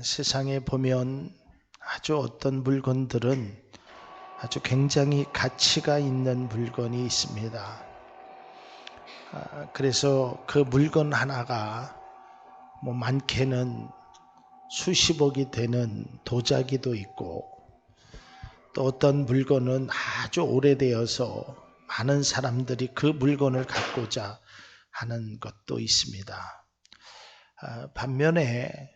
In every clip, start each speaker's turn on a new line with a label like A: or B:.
A: 세상에 보면 아주 어떤 물건들은 아주 굉장히 가치가 있는 물건이 있습니다. 그래서 그 물건 하나가 많게는 수십억이 되는 도자기도 있고, 또 어떤 물건은 아주 오래되어서 많은 사람들이 그 물건을 갖고자 하는 것도 있습니다. 반면에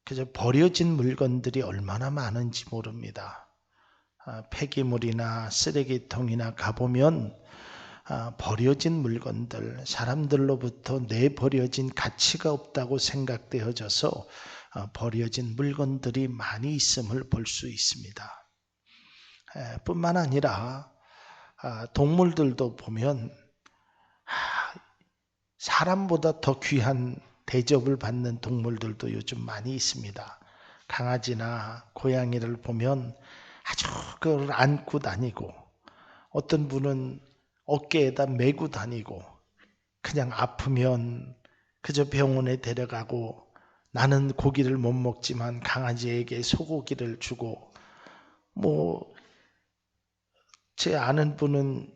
A: 그저 버려진 물건들이 얼마나 많은지 모릅니다. 폐기물이나 쓰레기통이나 가보면 버려진 물건들, 사람들로부터 내버려진 가치가 없다고 생각되어져서 버려진 물건들이 많이 있음을 볼 수 있습니다. 뿐만 아니라 동물들도 보면 사람보다 더 귀한 대접을 받는 동물들도 요즘 많이 있습니다. 강아지나 고양이를 보면 아주 그걸 안고 다니고, 어떤 분은 어깨에다 메고 다니고, 그냥 아프면 그저 병원에 데려가고, 나는 고기를 못 먹지만 강아지에게 소고기를 주고, 제 아는 분은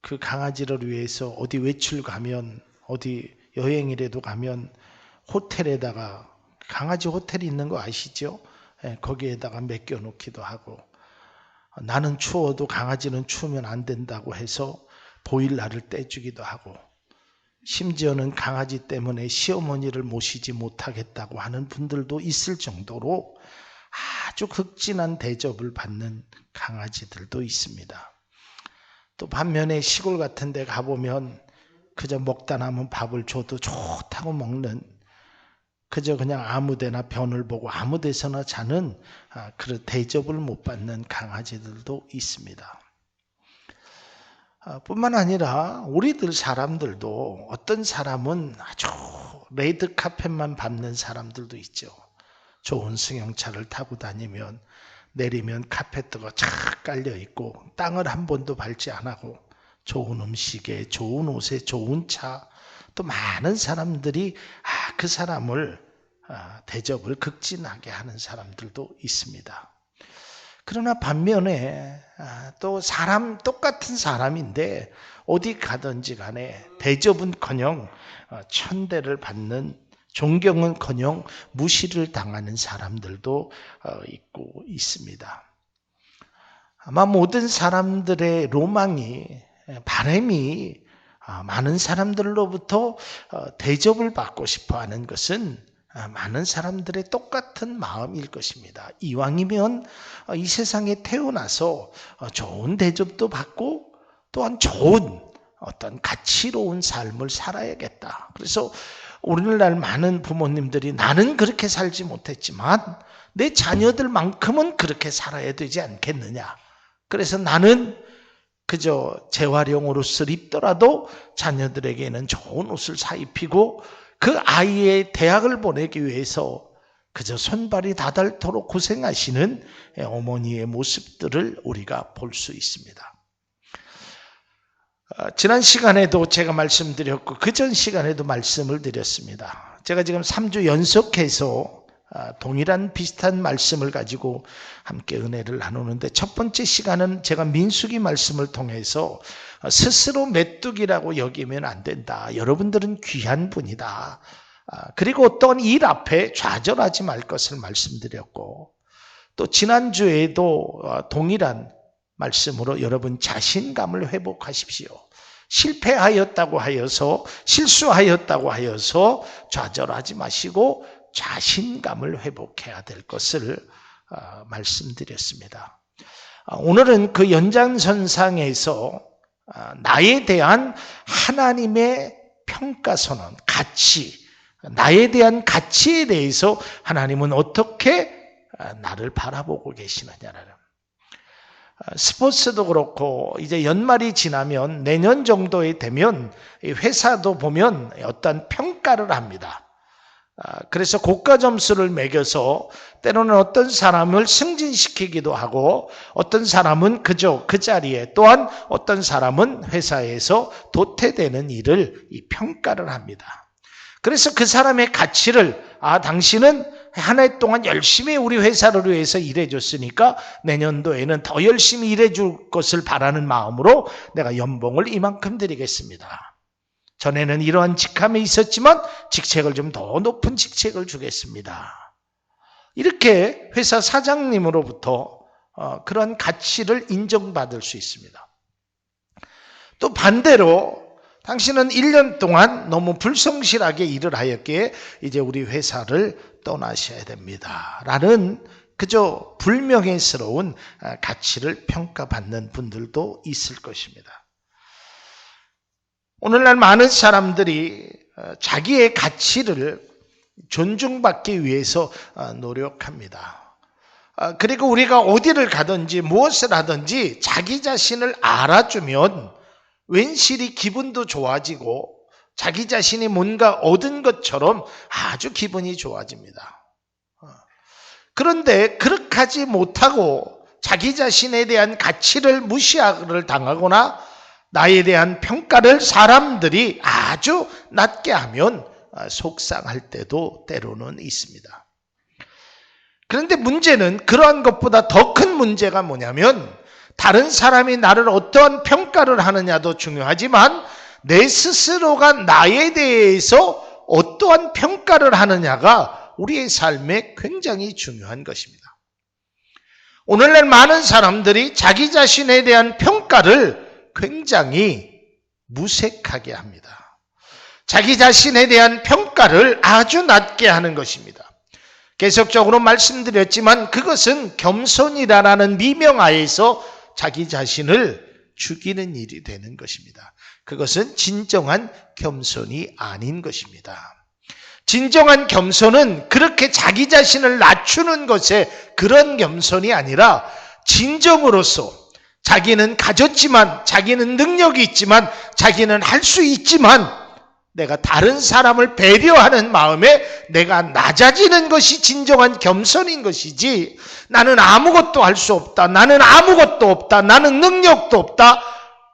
A: 그 강아지를 위해서 어디 외출 가면, 어디 여행이라도 가면 호텔에다가, 강아지 호텔이 있는 거 아시죠? 거기에다가 맡겨놓기도 하고, 나는 추워도 강아지는 추우면 안 된다고 해서 보일러를 떼주기도 하고, 심지어는 강아지 때문에 시어머니를 모시지 못하겠다고 하는 분들도 있을 정도로 아주 극진한 대접을 받는 강아지들도 있습니다. 또 반면에 시골 같은 데 가보면 그저 먹다 남은 밥을 줘도 좋다고 먹는, 그저 그냥 아무데나 변을 보고 아무데서나 자는 그런 대접을 못 받는 강아지들도 있습니다. 뿐만 아니라 우리들 사람들도 어떤 사람은 아주 레드 카펫만 밟는 사람들도 있죠. 좋은 승용차를 타고 다니면 내리면 카펫도가 쫙 깔려 있고 땅을 한 번도 밟지 않고, 좋은 음식에, 좋은 옷에, 좋은 차, 또 많은 사람들이 그 사람을 대접을 극진하게 하는 사람들도 있습니다. 그러나 반면에 또 똑같은 사람인데 어디 가든지 간에 대접은커녕 천대를 받는, 존경은커녕 무시를 당하는 사람들도 있고 있습니다. 아마 모든 사람들의 로망이, 바람이 많은 사람들로부터 대접을 받고 싶어하는 것은 많은 사람들의 똑같은 마음일 것입니다. 이왕이면 이 세상에 태어나서 좋은 대접도 받고 또한 좋은 어떤 가치로운 삶을 살아야겠다. 그래서 오늘날 많은 부모님들이 나는 그렇게 살지 못했지만 내 자녀들만큼은 그렇게 살아야 되지 않겠느냐. 그래서 나는 그저 재활용으로서 입더라도 자녀들에게는 좋은 옷을 사 입히고 그 아이의 대학을 보내기 위해서 그저 손발이 다닳도록 고생하시는 어머니의 모습들을 우리가 볼 수 있습니다. 지난 시간에도 제가 말씀드렸고 그 전 시간에도 말씀을 드렸습니다. 제가 지금 3주 연속해서 동일한 비슷한 말씀을 가지고 함께 은혜를 나누는데, 첫 번째 시간은 제가 민수기 말씀을 통해서 스스로 메뚜기라고 여기면 안 된다. 여러분들은 귀한 분이다. 그리고 어떤 일 앞에 좌절하지 말 것을 말씀드렸고, 또 지난주에도 동일한 말씀으로 여러분 자신감을 회복하십시오. 실패하였다고 하여서, 실수하였다고 하여서 좌절하지 마시고 자신감을 회복해야 될 것을 말씀드렸습니다. 오늘은 그 연장선상에서 나에 대한 하나님의 평가선언, 가치, 나에 대한 가치에 대해서 하나님은 어떻게 나를 바라보고 계시느냐라는, 스포츠도 그렇고 이제 연말이 지나면 내년 정도에 되면 회사도 보면 어떤 평가를 합니다. 그래서 고가 점수를 매겨서 때로는 어떤 사람을 승진시키기도 하고, 어떤 사람은 그저 그 자리에, 또한 어떤 사람은 회사에서 도태되는 일을 평가를 합니다. 그래서 그 사람의 가치를 당신은 한 해 동안 열심히 우리 회사를 위해서 일해줬으니까 내년도에는 더 열심히 일해줄 것을 바라는 마음으로 내가 연봉을 이만큼 드리겠습니다. 전에는 이러한 직함이 있었지만 직책을 좀 더 높은 직책을 주겠습니다. 이렇게 회사 사장님으로부터 그런 가치를 인정받을 수 있습니다. 또 반대로 당신은 1년 동안 너무 불성실하게 일을 하였기에 이제 우리 회사를 떠나셔야 됩니다. 라는 그저 불명예스러운 가치를 평가받는 분들도 있을 것입니다. 오늘날 많은 사람들이 자기의 가치를 존중받기 위해서 노력합니다. 그리고 우리가 어디를 가든지 무엇을 하든지 자기 자신을 알아주면 왠시리 기분도 좋아지고 자기 자신이 뭔가 얻은 것처럼 아주 기분이 좋아집니다. 그런데 그렇게 하지 못하고 자기 자신에 대한 가치를 무시를 당하거나 나에 대한 평가를 사람들이 아주 낮게 하면 속상할 때도 때로는 있습니다. 그런데 문제는 그러한 것보다 더 큰 문제가 뭐냐면 다른 사람이 나를 어떠한 평가를 하느냐도 중요하지만 내 스스로가 나에 대해서 어떠한 평가를 하느냐가 우리의 삶에 굉장히 중요한 것입니다. 오늘날 많은 사람들이 자기 자신에 대한 평가를 굉장히 무색하게 합니다. 자기 자신에 대한 평가를 아주 낮게 하는 것입니다. 계속적으로 말씀드렸지만 그것은 겸손이라는 미명하에서 자기 자신을 죽이는 일이 되는 것입니다. 그것은 진정한 겸손이 아닌 것입니다. 진정한 겸손은 그렇게 자기 자신을 낮추는 것에 그런 겸손이 아니라 진정으로서 자기는 가졌지만 자기는 능력이 있지만 자기는 할 수 있지만 내가 다른 사람을 배려하는 마음에 내가 낮아지는 것이 진정한 겸손인 것이지 나는 아무것도 할 수 없다. 나는 아무것도 없다. 나는 능력도 없다.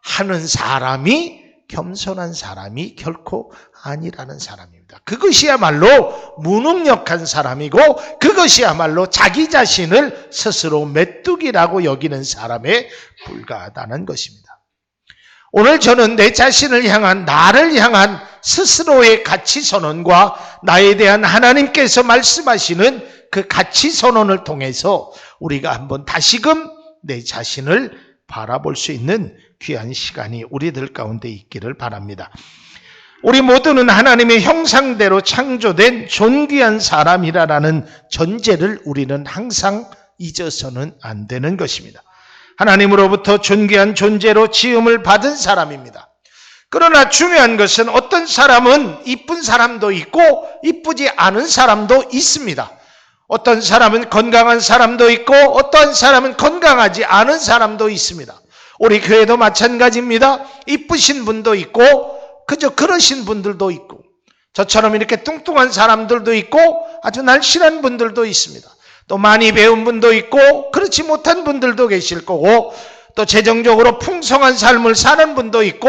A: 하는 사람이 겸손한 사람이 결코 아니라는 사람입니다. 그것이야말로 무능력한 사람이고 그것이야말로 자기 자신을 스스로 메뚜기라고 여기는 사람에 불과하다는 것입니다. 오늘 저는 내 자신을 향한 나를 향한 스스로의 가치 선언과 나에 대한 하나님께서 말씀하시는 그 가치 선언을 통해서 우리가 한번 다시금 내 자신을 바라볼 수 있는 귀한 시간이 우리들 가운데 있기를 바랍니다. 우리 모두는 하나님의 형상대로 창조된 존귀한 사람이라는 전제를 우리는 항상 잊어서는 안 되는 것입니다. 하나님으로부터 존귀한 존재로 지음을 받은 사람입니다. 그러나 중요한 것은 어떤 사람은 이쁜 사람도 있고 이쁘지 않은 사람도 있습니다. 어떤 사람은 건강한 사람도 있고 어떤 사람은 건강하지 않은 사람도 있습니다. 우리 교회도 마찬가지입니다. 이쁘신 분도 있고 그저 그러신 분들도 있고 저처럼 이렇게 뚱뚱한 사람들도 있고 아주 날씬한 분들도 있습니다. 또 많이 배운 분도 있고 그렇지 못한 분들도 계실 거고 또 재정적으로 풍성한 삶을 사는 분도 있고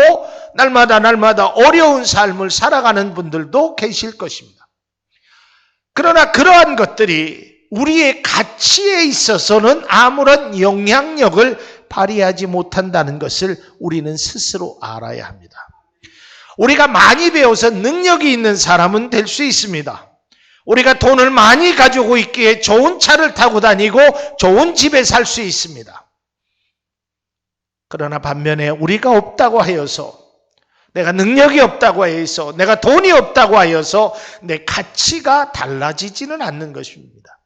A: 날마다 어려운 삶을 살아가는 분들도 계실 것입니다. 그러나 그러한 것들이 우리의 가치에 있어서는 아무런 영향력을 발휘하지 못한다는 것을 우리는 스스로 알아야 합니다. 우리가 많이 배워서 능력이 있는 사람은 될 수 있습니다. 우리가 돈을 많이 가지고 있기에 좋은 차를 타고 다니고 좋은 집에 살 수 있습니다. 그러나 반면에 우리가 없다고 하여서 내가 능력이 없다고 해서 내가 돈이 없다고 하여서 내 가치가 달라지지는 않는 것입니다.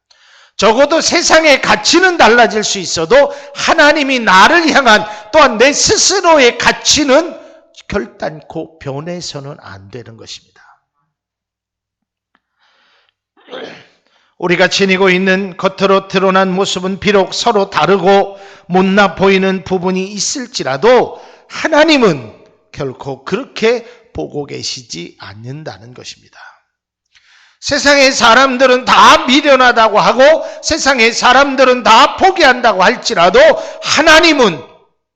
A: 적어도 세상의 가치는 달라질 수 있어도 하나님이 나를 향한 또한 내 스스로의 가치는 결단코 변해서는 안 되는 것입니다. 우리가 지니고 있는 겉으로 드러난 모습은 비록 서로 다르고 못나 보이는 부분이 있을지라도 하나님은 결코 그렇게 보고 계시지 않는다는 것입니다. 세상의 사람들은 다 미련하다고 하고 세상의 사람들은 다 포기한다고 할지라도 하나님은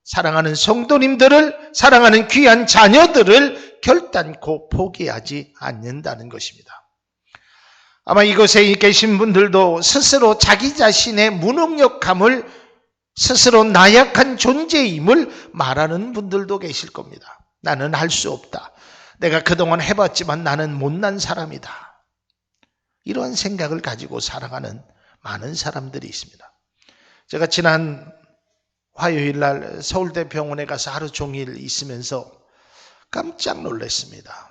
A: 사랑하는 성도님들을 사랑하는 귀한 자녀들을 결단코 포기하지 않는다는 것입니다. 아마 이곳에 계신 분들도 스스로 자기 자신의 무능력함을, 스스로 나약한 존재임을 말하는 분들도 계실 겁니다. 나는 할 수 없다. 내가 그동안 해봤지만 나는 못난 사람이다. 이런 생각을 가지고 살아가는 많은 사람들이 있습니다. 제가 지난 화요일 날 서울대 병원에 가서 하루 종일 있으면서 깜짝 놀랐습니다.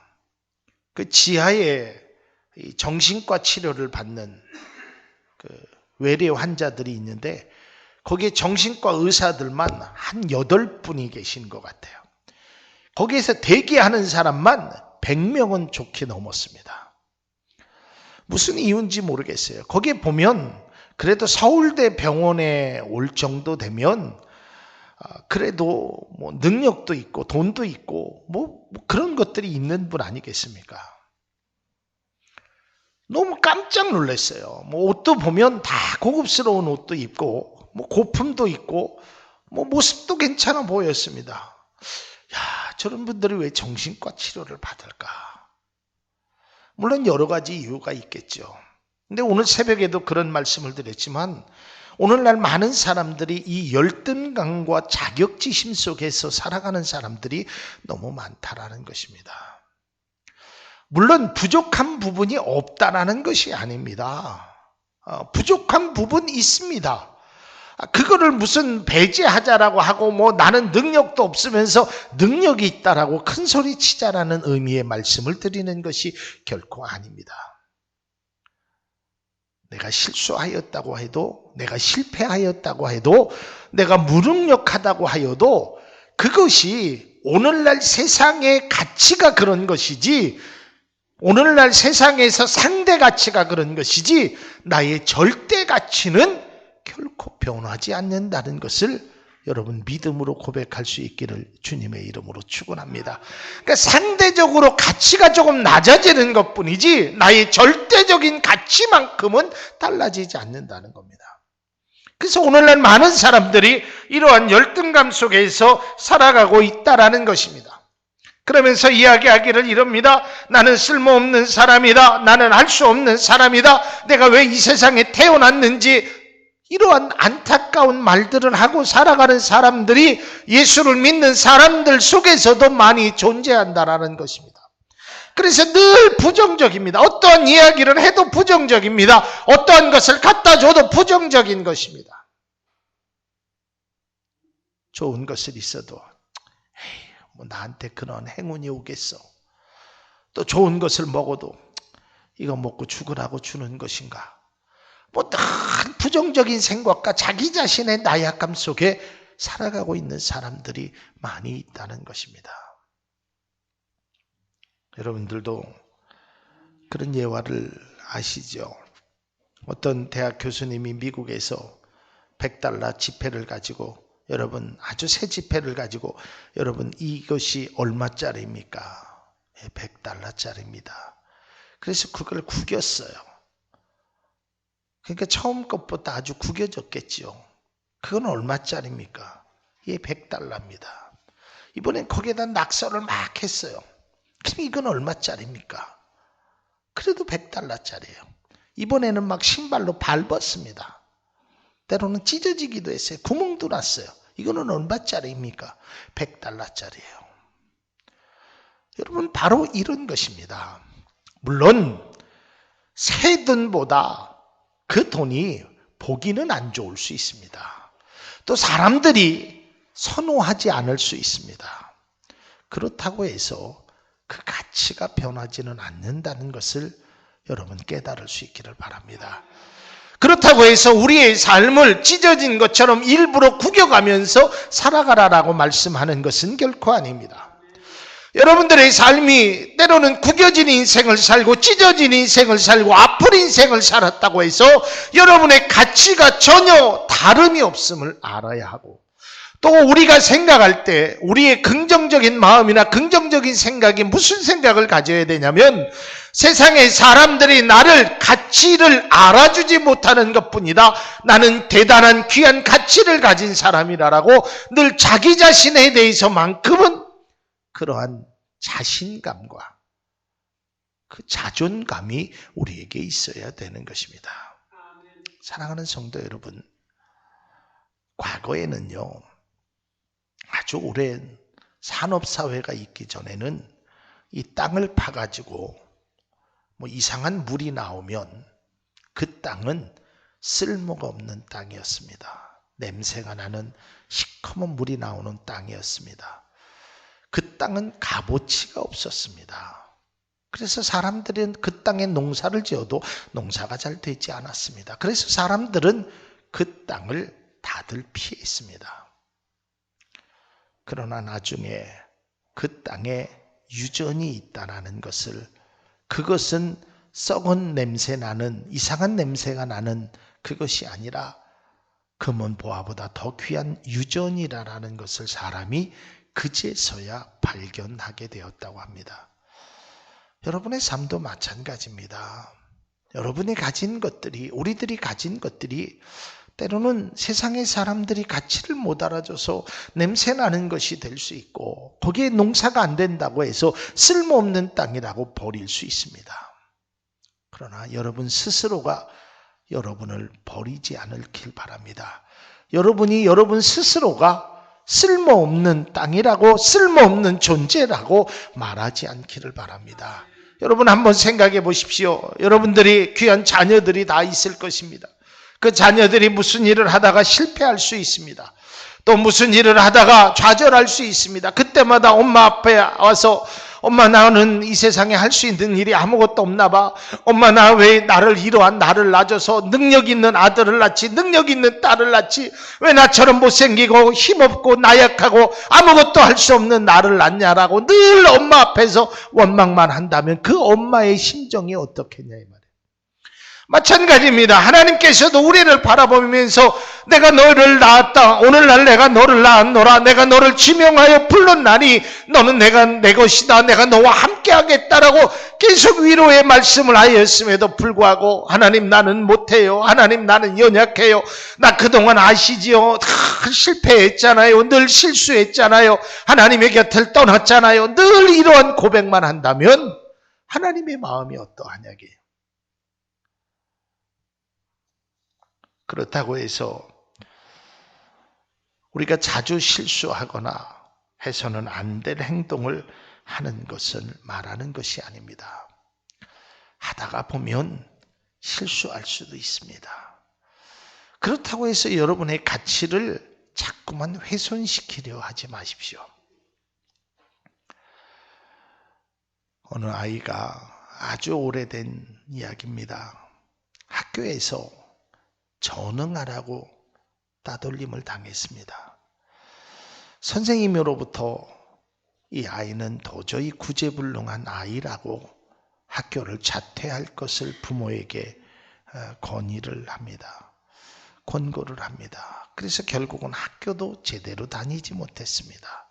A: 그 지하에 정신과 치료를 받는 그 외래 환자들이 있는데 거기에 정신과 의사들만 한 8분이 계신 것 같아요. 거기에서 대기하는 사람만 100명은 좋게 넘었습니다. 무슨 이유인지 모르겠어요. 거기에 보면 그래도 서울대 병원에 올 정도 되면 그래도 뭐 능력도 있고 돈도 있고 뭐 그런 것들이 있는 분 아니겠습니까? 너무 깜짝 놀랐어요. 뭐 옷도 보면 다 고급스러운 옷도 입고 뭐 고품도 있고 뭐 모습도 괜찮아 보였습니다. 야, 저런 분들이 왜 정신과 치료를 받을까? 물론 여러 가지 이유가 있겠죠. 근데 오늘 새벽에도 그런 말씀을 드렸지만 오늘날 많은 사람들이 이 열등감과 자격지심 속에서 살아가는 사람들이 너무 많다라는 것입니다. 물론 부족한 부분이 없다라는 것이 아닙니다. 부족한 부분이 있습니다. 그거를 무슨 배제하자라고 하고 뭐 나는 능력도 없으면서 능력이 있다라고 큰 소리 치자라는 의미의 말씀을 드리는 것이 결코 아닙니다. 내가 실수하였다고 해도, 내가 실패하였다고 해도, 내가 무능력하다고 하여도 그것이 오늘날 세상의 가치가 그런 것이지, 오늘날 세상에서 상대 가치가 그런 것이지 나의 절대 가치는 결코 변하지 않는다는 것을 여러분 믿음으로 고백할 수 있기를 주님의 이름으로 축원합니다. 그러니까 상대적으로 가치가 조금 낮아지는 것뿐이지 나의 절대적인 가치만큼은 달라지지 않는다는 겁니다. 그래서 오늘날 많은 사람들이 이러한 열등감 속에서 살아가고 있다라는 것입니다. 그러면서 이야기하기를 이럽니다. 나는 쓸모없는 사람이다. 나는 할 수 없는 사람이다. 내가 왜 이 세상에 태어났는지, 이러한 안타까운 말들을 하고 살아가는 사람들이 예수를 믿는 사람들 속에서도 많이 존재한다라는 것입니다. 그래서 늘 부정적입니다. 어떠한 이야기를 해도 부정적입니다. 어떠한 것을 갖다 줘도 부정적인 것입니다. 좋은 것을 있어도 뭐 나한테 그런 행운이 오겠어. 또 좋은 것을 먹어도 이거 먹고 죽으라고 주는 것인가. 뭐 늘 부정적인 생각과 자기 자신의 나약함 속에 살아가고 있는 사람들이 많이 있다는 것입니다. 여러분들도 그런 예화를 아시죠? 어떤 대학 교수님이 미국에서 $100 지폐를 가지고 여러분 아주 새 지폐를 가지고 여러분 이것이 얼마짜리입니까? $100짜리입니다. 그래서 그걸 구겼어요. 그러니까 처음 것보다 아주 구겨졌겠죠. 그건 얼마짜리입니까? 이게 $100입니다. 이번엔 거기에다 낙서를 막 했어요. 그럼 이건 얼마짜리입니까? 그래도 $100짜리예요. 이번에는 막 신발로 밟았습니다. 때로는 찢어지기도 했어요. 구멍도 났어요. 이거는 얼마짜리입니까? $100짜리예요. 여러분 바로 이런 것입니다. 물론 새 돈보다 그 돈이 보기는 안 좋을 수 있습니다. 또 사람들이 선호하지 않을 수 있습니다. 그렇다고 해서 그 가치가 변하지는 않는다는 것을 여러분 깨달을 수 있기를 바랍니다. 그렇다고 해서 우리의 삶을 찢어진 것처럼 일부러 구겨가면서 살아가라라고 말씀하는 것은 결코 아닙니다. 여러분들의 삶이 때로는 구겨진 인생을 살고 찢어진 인생을 살고 아픈 인생을 살았다고 해서 여러분의 가치가 전혀 다름이 없음을 알아야 하고, 또 우리가 생각할 때 우리의 긍정적인 마음이나 긍정적인 생각이 무슨 생각을 가져야 되냐면, 세상의 사람들이 나를 가치를 알아주지 못하는 것뿐이다. 나는 대단한 귀한 가치를 가진 사람이라고 늘 자기 자신에 대해서만큼은 그러한 자신감과 그 자존감이 우리에게 있어야 되는 것입니다. 사랑하는 성도 여러분, 과거에는요, 아주 오랜 산업사회가 있기 전에는 이 땅을 파가지고 뭐 이상한 물이 나오면 그 땅은 쓸모가 없는 땅이었습니다. 냄새가 나는 시커먼 물이 나오는 땅이었습니다. 그 땅은 값어치가 없었습니다. 그래서 사람들은 그 땅에 농사를 지어도 농사가 잘 되지 않았습니다. 그래서 사람들은 그 땅을 다들 피했습니다. 그러나 나중에 그 땅에 유전이 있다는 것을, 그것은 썩은 냄새 나는, 이상한 냄새가 나는 그것이 아니라 금은 보화보다 더 귀한 유전이라는 것을 사람이 그제서야 발견하게 되었다고 합니다. 여러분의 삶도 마찬가지입니다. 여러분이 가진 것들이, 우리들이 가진 것들이 때로는 세상의 사람들이 가치를 못 알아줘서 냄새나는 것이 될 수 있고, 거기에 농사가 안 된다고 해서 쓸모없는 땅이라고 버릴 수 있습니다. 그러나 여러분 스스로가 여러분을 버리지 않길 바랍니다. 여러분이 여러분 스스로가 쓸모없는 땅이라고, 쓸모없는 존재라고 말하지 않기를 바랍니다. 여러분 한번 생각해 보십시오. 여러분들이 귀한 자녀들이 다 있을 것입니다. 그 자녀들이 무슨 일을 하다가 실패할 수 있습니다. 또 무슨 일을 하다가 좌절할 수 있습니다. 그때마다 엄마 앞에 와서, 엄마 나는 이 세상에 할 수 있는 일이 아무것도 없나 봐. 엄마 나 왜 나를 이러한 나를 낳아줘서 능력 있는 아들을 낳지, 능력 있는 딸을 낳지, 왜 나처럼 못생기고 힘없고 나약하고 아무것도 할 수 없는 나를 낳냐라고 늘 엄마 앞에서 원망만 한다면 그 엄마의 심정이 어떻겠냐 이 말이에요. 마찬가지입니다. 하나님께서도 우리를 바라보면서 내가 너를 낳았다. 오늘날 내가 너를 낳았노라. 내가 너를 지명하여 불렀나니 너는 내가 내 것이다. 내가 너와 함께 하겠다라고 계속 위로의 말씀을 하였음에도 불구하고 하나님 나는 못해요. 하나님 나는 연약해요. 나 그동안 아시지요. 실패했잖아요. 늘 실수했잖아요. 하나님의 곁을 떠났잖아요. 늘 이러한 고백만 한다면 하나님의 마음이 어떠하냐게요. 그렇다고 해서 우리가 자주 실수하거나 해서는 안 될 행동을 하는 것을 말하는 것이 아닙니다. 하다가 보면 실수할 수도 있습니다. 그렇다고 해서 여러분의 가치를 자꾸만 훼손시키려 하지 마십시오. 어느 아이가, 아주 오래된 이야기입니다. 학교에서 전응하라고 따돌림을 당했습니다. 선생님으로부터 이 아이는 도저히 구제불능한 아이라고 학교를 자퇴할 것을 부모에게 건의를 합니다. 권고를 합니다. 그래서 결국은 학교도 제대로 다니지 못했습니다.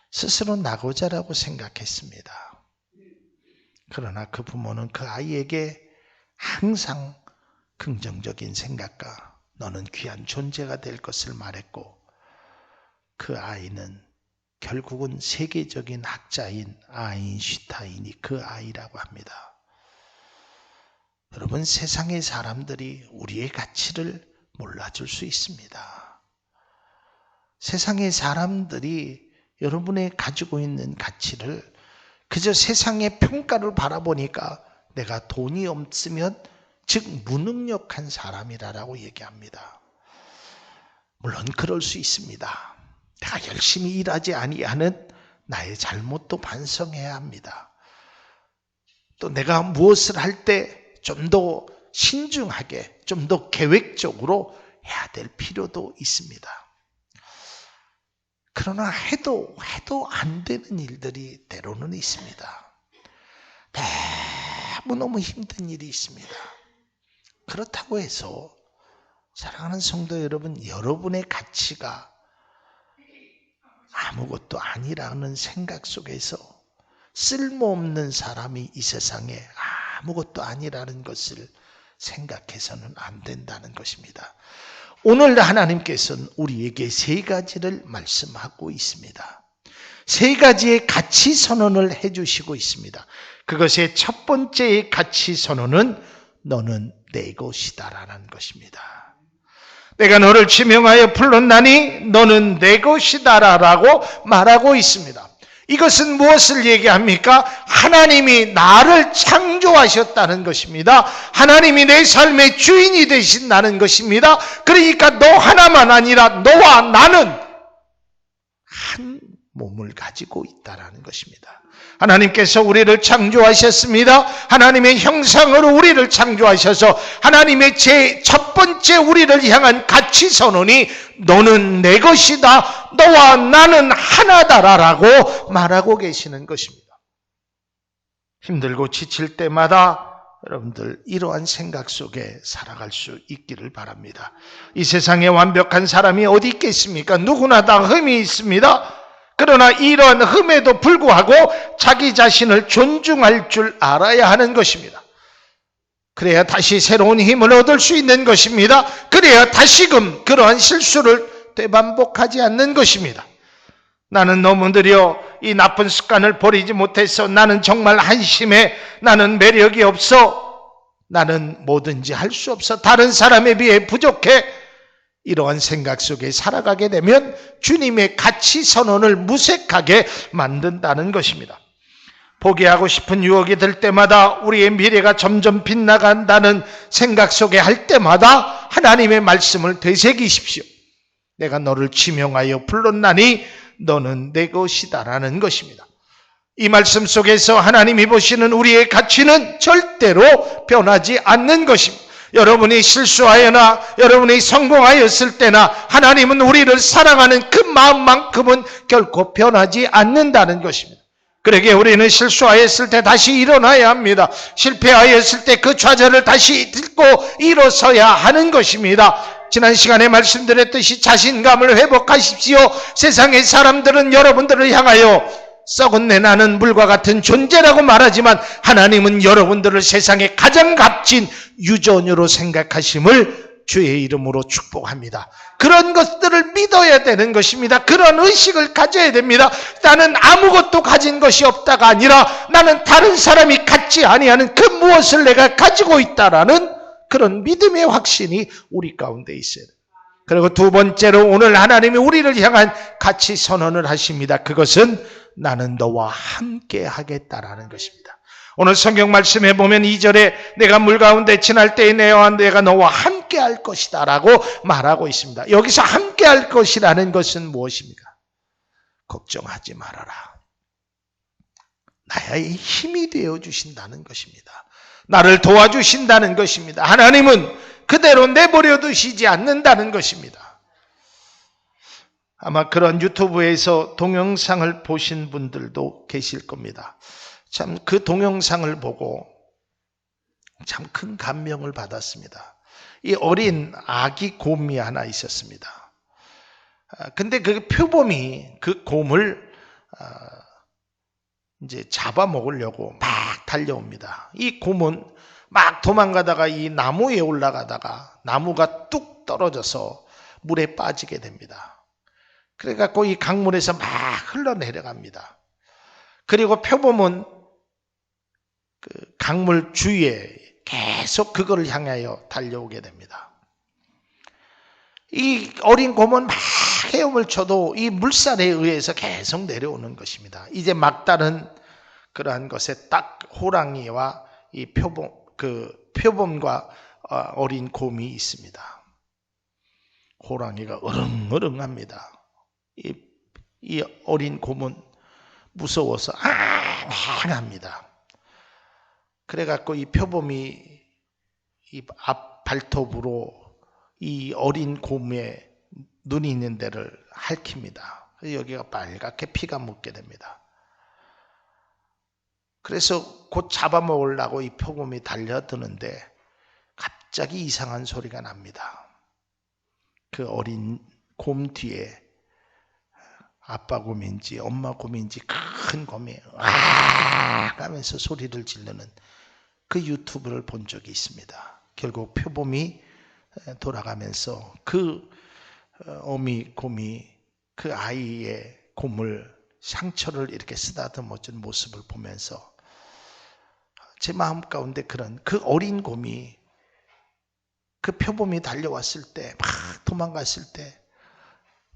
A: 스스로 나고자라고 생각했습니다. 그러나 그 부모는 그 아이에게 항상 긍정적인 생각과 너는 귀한 존재가 될 것을 말했고, 그 아이는 결국은 세계적인 학자인 아인슈타인이 그 아이라고 합니다. 여러분, 세상의 사람들이 우리의 가치를 몰라줄 수 있습니다. 세상의 사람들이 여러분의 가지고 있는 가치를 그저 세상의 평가를 바라보니까 내가 돈이 없으면 즉 무능력한 사람이라고 얘기합니다. 물론 그럴 수 있습니다. 내가 열심히 일하지 아니하는 나의 잘못도 반성해야 합니다. 또 내가 무엇을 할 때 좀 더 신중하게, 좀 더 계획적으로 해야 될 필요도 있습니다. 그러나 해도 안 되는 일들이 때로는 있습니다. 너무너무 힘든 일이 있습니다. 그렇다고 해서 사랑하는 성도 여러분, 여러분의 가치가 아무것도 아니라는 생각 속에서 쓸모없는 사람이 이 세상에 아무것도 아니라는 것을 생각해서는 안 된다는 것입니다. 오늘 하나님께서는 우리에게 세 가지를 말씀하고 있습니다. 세 가지의 가치 선언을 해주시고 있습니다. 그것의 첫 번째의 가치 선언은 너는 내 것이다라는 것입니다. 내가 너를 지명하여 불렀나니 너는 내 것이다라고 말하고 있습니다. 이것은 무엇을 얘기합니까? 하나님이 나를 창조하셨다는 것입니다. 하나님이 내 삶의 주인이 되신다는 것입니다. 그러니까 너 하나만 아니라 너와 나는 한 몸을 가지고 있다는 것입니다. 하나님께서 우리를 창조하셨습니다. 하나님의 형상으로 우리를 창조하셔서 하나님의 첫 번째 우리를 향한 가치 선언이 너는 내 것이다, 너와 나는 하나다라고 말하고 계시는 것입니다. 힘들고 지칠 때마다 여러분들 이러한 생각 속에 살아갈 수 있기를 바랍니다. 이 세상에 완벽한 사람이 어디 있겠습니까? 누구나 다 흠이 있습니다. 그러나 이런 흠에도 불구하고 자기 자신을 존중할 줄 알아야 하는 것입니다. 그래야 다시 새로운 힘을 얻을 수 있는 것입니다. 그래야 다시금 그러한 실수를 되반복하지 않는 것입니다. 나는 너무 느려 이 나쁜 습관을 버리지 못해서 나는 정말 한심해, 나는 매력이 없어, 나는 뭐든지 할 수 없어, 다른 사람에 비해 부족해, 이러한 생각 속에 살아가게 되면 주님의 가치 선언을 무색하게 만든다는 것입니다. 포기하고 싶은 유혹이 들 때마다 우리의 미래가 점점 빗나간다는 생각 속에 할 때마다 하나님의 말씀을 되새기십시오. 내가 너를 지명하여 불렀나니 너는 내 것이다라는 것입니다. 이 말씀 속에서 하나님이 보시는 우리의 가치는 절대로 변하지 않는 것입니다. 여러분이 실수하여나 여러분이 성공하였을 때나 하나님은 우리를 사랑하는 그 마음만큼은 결코 변하지 않는다는 것입니다. 그러기에 우리는 실수하였을 때 다시 일어나야 합니다. 실패하였을 때 그 좌절을 다시 딛고 일어서야 하는 것입니다. 지난 시간에 말씀드렸듯이 자신감을 회복하십시오. 세상의 사람들은 여러분들을 향하여 썩은 내 나는 물과 같은 존재라고 말하지만 하나님은 여러분들을 세상의 가장 값진 유전으로 생각하심을 주의 이름으로 축복합니다. 그런 것들을 믿어야 되는 것입니다. 그런 의식을 가져야 됩니다. 나는 아무것도 가진 것이 없다가 아니라 나는 다른 사람이 갖지 아니하는 그 무엇을 내가 가지고 있다라는 그런 믿음의 확신이 우리 가운데 있어야 돼요. 그리고 두 번째로 오늘 하나님이 우리를 향한 가치 선언을 하십니다. 그것은 나는 너와 함께 하겠다라는 것입니다. 오늘 성경 말씀에 보면 2절에 내가 물 가운데 지날 때에 내가 너와 함께 할 것이다 라고 말하고 있습니다. 여기서 함께 할 것이라는 것은 무엇입니까? 걱정하지 말아라. 나의 힘이 되어 주신다는 것입니다. 나를 도와주신다는 것입니다. 하나님은 그대로 내버려 두시지 않는다는 것입니다. 아마 그런 유튜브에서 동영상을 보신 분들도 계실 겁니다. 참 그 동영상을 보고 참 큰 감명을 받았습니다. 이 어린 아기 곰이 하나 있었습니다. 근데 그 표범이 그 곰을 이제 잡아먹으려고 막 달려옵니다. 이 곰은 막 도망가다가 이 나무에 올라가다가 나무가 뚝 떨어져서 물에 빠지게 됩니다. 그래갖고 이 강물에서 막 흘러내려갑니다. 그리고 표범은 그 강물 주위에 계속 그거를 향하여 달려오게 됩니다. 이 어린 곰은 막 헤엄을 쳐도 이 물살에 의해서 계속 내려오는 것입니다. 이제 막다른 그러한 것에 딱 호랑이와 이 표범과 어린 곰이 있습니다. 호랑이가 으릉으릉합니다. 이 어린 곰은 무서워서 합니다. 그래갖고 이 표범이 이 앞 발톱으로 이 어린 곰의 눈이 있는 데를 핥힙니다. 여기가 빨갛게 피가 묻게 됩니다. 그래서 곧 잡아먹으려고 이 표범이 달려드는데 갑자기 이상한 소리가 납니다. 그 어린 곰 뒤에 아빠 곰인지 엄마 곰인지 큰 곰이 아 하면서 소리를 지르는 그 유튜브를 본 적이 있습니다. 결국 표범이 돌아가면서 그 어미 곰이 그 아이의 곰을 상처를 이렇게 쓰다듬어준 모습을 보면서 제 마음 가운데 그런 그 어린 곰이 그 표범이 달려왔을 때 막 도망갔을 때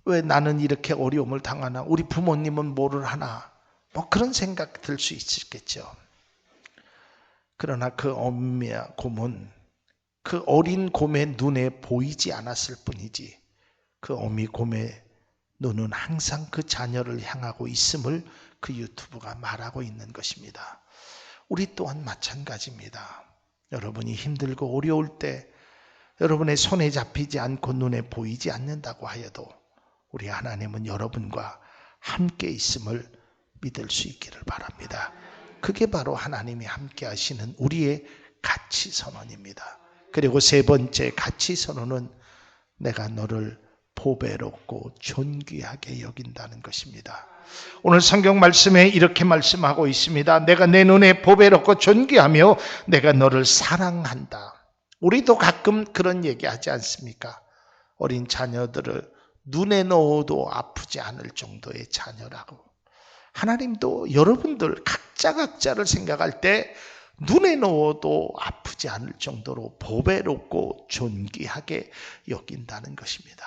A: 왜 나는 이렇게 어려움을 당하나, 우리 부모님은 뭐를 하나, 뭐 그런 생각 들 수 있겠죠. 그러나 그 어미야 곰은 그 어린 곰의 눈에 보이지 않았을 뿐이지 그 어미 곰의 눈은 항상 그 자녀를 향하고 있음을 그 유튜브가 말하고 있는 것입니다. 우리 또한 마찬가지입니다. 여러분이 힘들고 어려울 때 여러분의 손에 잡히지 않고 눈에 보이지 않는다고 하여도 우리 하나님은 여러분과 함께 있음을 믿을 수 있기를 바랍니다. 그게 바로 하나님이 함께 하시는 우리의 가치 선언입니다. 그리고 세 번째 가치 선언은 내가 너를 보배롭고 존귀하게 여긴다는 것입니다. 오늘 성경 말씀에 이렇게 말씀하고 있습니다. 내가 내 눈에 보배롭고 존귀하며 내가 너를 사랑한다. 우리도 가끔 그런 얘기하지 않습니까? 어린 자녀들을 눈에 넣어도 아프지 않을 정도의 자녀라고. 하나님도 여러분들 각자를 생각할 때 눈에 넣어도 아프지 않을 정도로 보배롭고 존귀하게 여긴다는 것입니다.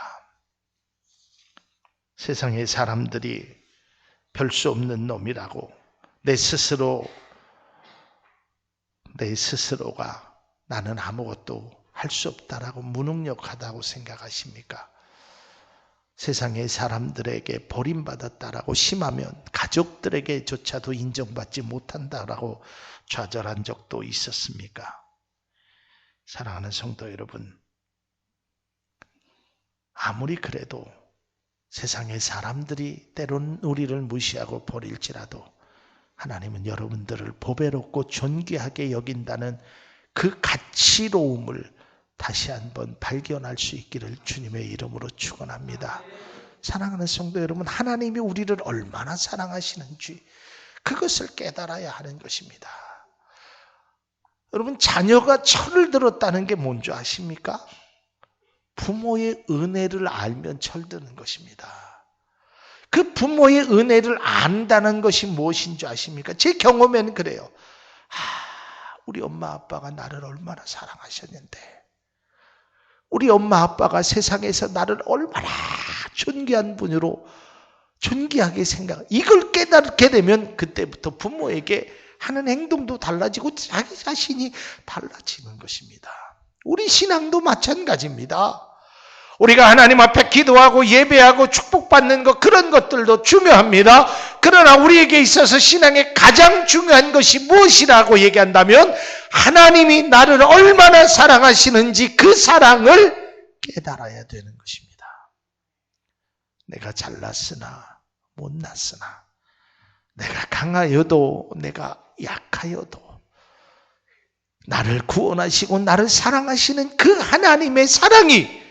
A: 세상의 사람들이 별 수 없는 놈이라고 내 스스로가 나는 아무것도 할 수 없다라고 무능력하다고 생각하십니까? 세상의 사람들에게 버림받았다라고 심하면 가족들에게조차도 인정받지 못한다라고 좌절한 적도 있었습니까? 사랑하는 성도 여러분, 아무리 그래도 세상의 사람들이 때론 우리를 무시하고 버릴지라도 하나님은 여러분들을 보배롭고 존귀하게 여긴다는 그 가치로움을 다시 한번 발견할 수 있기를 주님의 이름으로 축원합니다. 사랑하는 성도 여러분, 하나님이 우리를 얼마나 사랑하시는지 그것을 깨달아야 하는 것입니다. 여러분, 자녀가 철을 들었다는 게 뭔지 아십니까? 부모의 은혜를 알면 철드는 것입니다. 그 부모의 은혜를 안다는 것이 무엇인지 아십니까? 제 경험에는 그래요. 우리 엄마 아빠가 나를 얼마나 사랑하셨는데, 우리 엄마 아빠가 세상에서 나를 얼마나 존귀한 분으로 존귀하게 이걸 깨닫게 되면 그때부터 부모에게 하는 행동도 달라지고 자기 자신이 달라지는 것입니다. 우리 신앙도 마찬가지입니다. 우리가 하나님 앞에 기도하고 예배하고 축복받는 것, 그런 것들도 중요합니다. 그러나 우리에게 있어서 신앙의 가장 중요한 것이 무엇이라고 얘기한다면 하나님이 나를 얼마나 사랑하시는지 그 사랑을 깨달아야 되는 것입니다. 내가 잘났으나 못났으나, 내가 강하여도 내가 약하여도 나를 구원하시고 나를 사랑하시는 그 하나님의 사랑이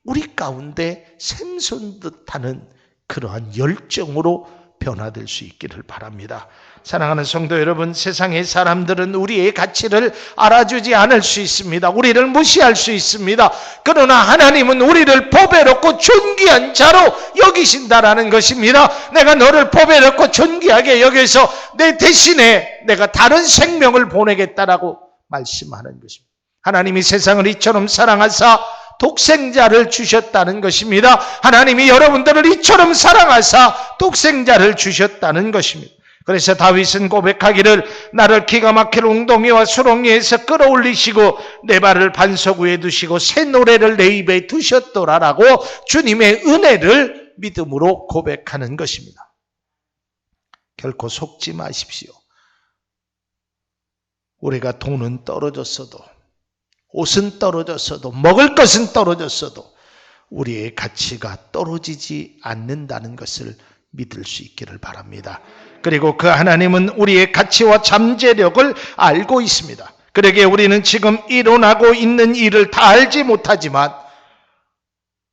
A: 우리 가운데 샘솟듯 하는 그러한 열정으로 변화될 수 있기를 바랍니다. 사랑하는 성도 여러분, 세상의 사람들은 우리의 가치를 알아주지 않을 수 있습니다. 우리를 무시할 수 있습니다. 그러나 하나님은 우리를 보배롭고 존귀한 자로 여기신다라는 것입니다. 내가 너를 보배롭고 존귀하게 여겨서 내 대신에 내가 다른 생명을 보내겠다라고 말씀하는 것입니다. 하나님이 세상을 이처럼 사랑하사 독생자를 주셨다는 것입니다. 하나님이 여러분들을 이처럼 사랑하사 독생자를 주셨다는 것입니다. 그래서 다윗은 고백하기를 나를 기가 막힐 웅덩이와 수렁이에서 끌어올리시고 내 발을 반석 위에 두시고 새 노래를 내 입에 두셨더라라고 주님의 은혜를 믿음으로 고백하는 것입니다. 결코 속지 마십시오. 우리가 돈은 떨어졌어도, 옷은 떨어졌어도, 먹을 것은 떨어졌어도 우리의 가치가 떨어지지 않는다는 것을 믿을 수 있기를 바랍니다. 그리고 그 하나님은 우리의 가치와 잠재력을 알고 있습니다. 그러기에 우리는 지금 일어나고 있는 일을 다 알지 못하지만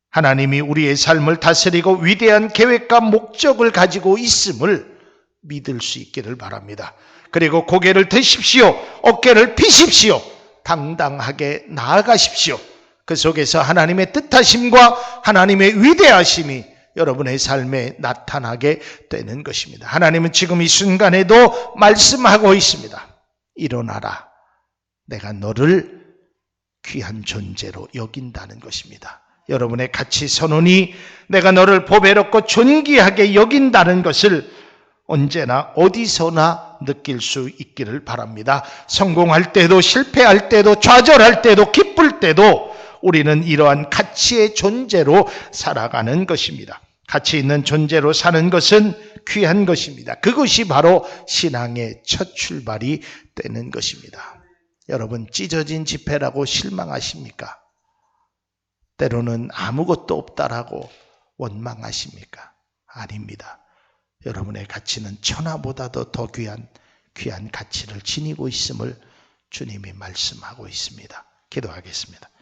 A: 하나님이 우리의 삶을 다스리고 위대한 계획과 목적을 가지고 있음을 믿을 수 있기를 바랍니다. 그리고 고개를 드십시오. 어깨를 펴십시오. 당당하게 나아가십시오. 그 속에서 하나님의 뜻하심과 하나님의 위대하심이 여러분의 삶에 나타나게 되는 것입니다. 하나님은 지금 이 순간에도 말씀하고 있습니다. 일어나라. 내가 너를 귀한 존재로 여긴다는 것입니다. 여러분의 가치 선언이 내가 너를 보배롭고 존귀하게 여긴다는 것을 언제나 어디서나 느낄 수 있기를 바랍니다. 성공할 때도 실패할 때도 좌절할 때도 기쁠 때도 우리는 이러한 가치의 존재로 살아가는 것입니다. 가치 있는 존재로 사는 것은 귀한 것입니다. 그것이 바로 신앙의 첫 출발이 되는 것입니다. 여러분, 찢어진 지폐라고 실망하십니까? 때로는 아무것도 없다라고 원망하십니까? 아닙니다. 여러분의 가치는 천하보다도 더 귀한 가치를 지니고 있음을 주님이 말씀하고 있습니다. 기도하겠습니다.